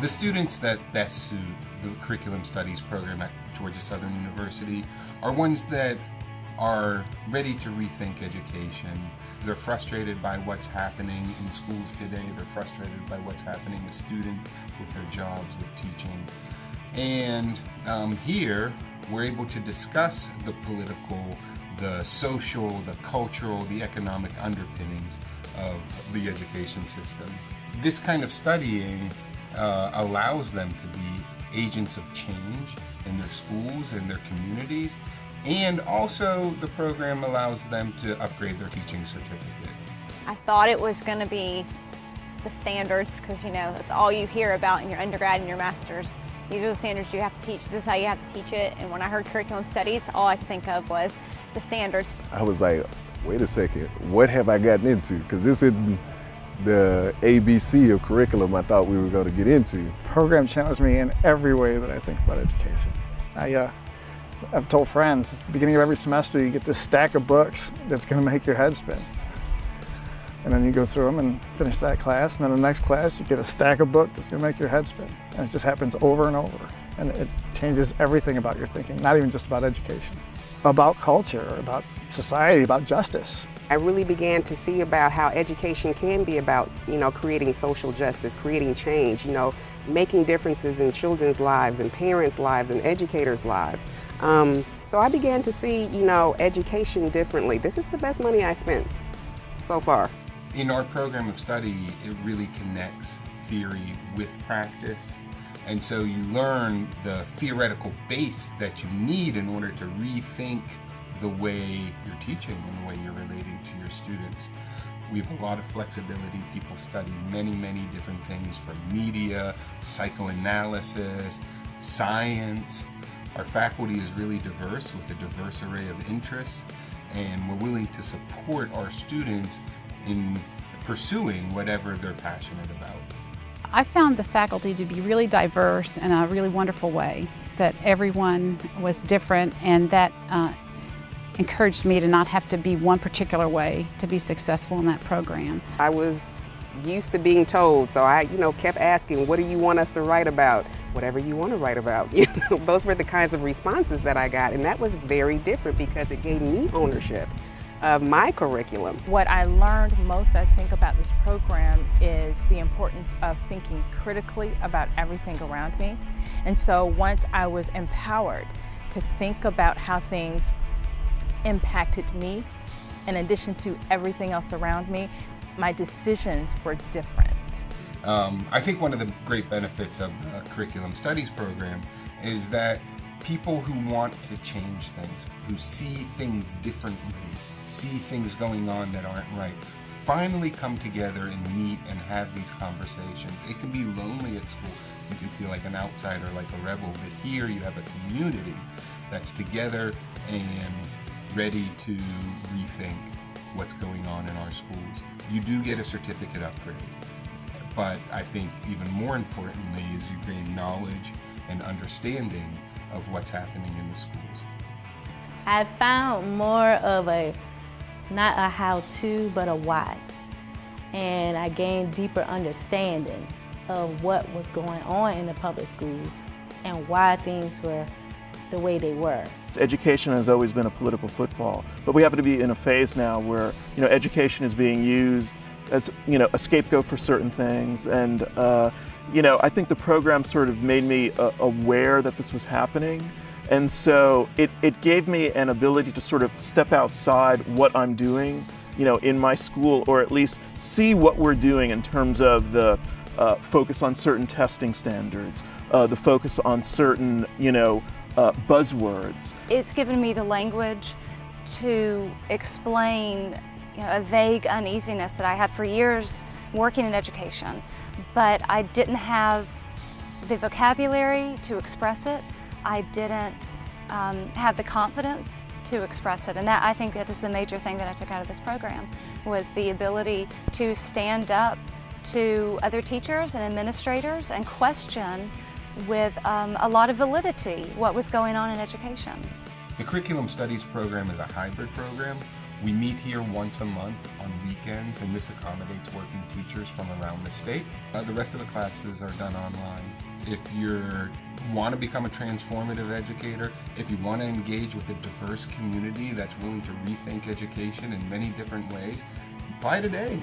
The students that best suit the curriculum studies program at Georgia Southern University are ones that are ready to rethink education. They're frustrated by what's happening in schools today. They're frustrated by what's happening with students, with their jobs, with teaching. And here, we're able to discuss the political, the social, the cultural, the economic underpinnings of the education system. This kind of studying allows them to be agents of change in their schools and their communities, and also the program allows them to upgrade their teaching certificate. I thought it was going to be the standards because, you know, that's all you hear about in your undergrad and your master's. These are the standards you have to teach. This is how you have to teach it. And when I heard curriculum studies, all I could think of was the standards. I was like, wait a second, what have I gotten into? Because this isn't the ABC of curriculum I thought we were going to get into. The program challenged me in every way that I think about education. I've told friends, at the beginning of every semester you get this stack of books that's going to make your head spin. And then you go through them and finish that class, and then the next class you get a stack of books that's going to make your head spin. And it just happens over and over. And it changes everything about your thinking, not even just about education. About culture, about society, about justice. I really began to see about how education can be about, you know, creating social justice, creating change, you know, making differences in children's lives and parents' lives and educators' lives. So I began to see, you know, education differently. This is the best money I spent so far. In our program of study, it really connects theory with practice. And so you learn the theoretical base that you need in order to rethink the way you're teaching and the way you're relating to your students. We have a lot of flexibility. People study many, many different things from media, psychoanalysis, science. Our faculty is really diverse with a diverse array of interests, and we're willing to support our students in pursuing whatever they're passionate about. I found the faculty to be really diverse in a really wonderful way, that everyone was different, and that encouraged me to not have to be one particular way to be successful in that program. I was used to being told, so I, you know, kept asking, what do you want us to write about? Whatever you want to write about. You know, those were the kinds of responses that I got, and that was very different because it gave me ownership of my curriculum. What I learned most, I think, about this program is the importance of thinking critically about everything around me. And so once I was empowered to think about how things impacted me, in addition to everything else around me, my decisions were different. I think one of the great benefits of the curriculum studies program is that people who want to change things, who see things differently, see things going on that aren't right, finally come together and meet and have these conversations. It can be lonely at school. You can feel like an outsider, like a rebel, but here you have a community that's together and ready to rethink what's going on in our schools. You do get a certificate upgrade, but I think even more importantly is you gain knowledge and understanding of what's happening in the schools. I found more of not a how-to, but a why. And I gained deeper understanding of what was going on in the public schools and why things were the way they were. Education has always been a political football, but we happen to be in a phase now where, you know, education is being used as, you know, a scapegoat for certain things. And, you know, I think the program sort of made me aware that this was happening. And so it gave me an ability to sort of step outside what I'm doing, you know, in my school, or at least see what we're doing in terms of the focus on certain testing standards, the focus on certain, you know, buzzwords. It's given me the language to explain, you know, a vague uneasiness that I had for years working in education, but I didn't have the vocabulary to express it. I didn't have the confidence to express it, and that, I think, that is the major thing that I took out of this program, was the ability to stand up to other teachers and administrators and question with a lot of validity what was going on in education. The Curriculum Studies program is a hybrid program We meet here once a month on weekends, and this accommodates working teachers from around the state. The rest of the classes are done online. If you want to become a transformative educator, if you want to engage with a diverse community that's willing to rethink education in many different ways, apply today.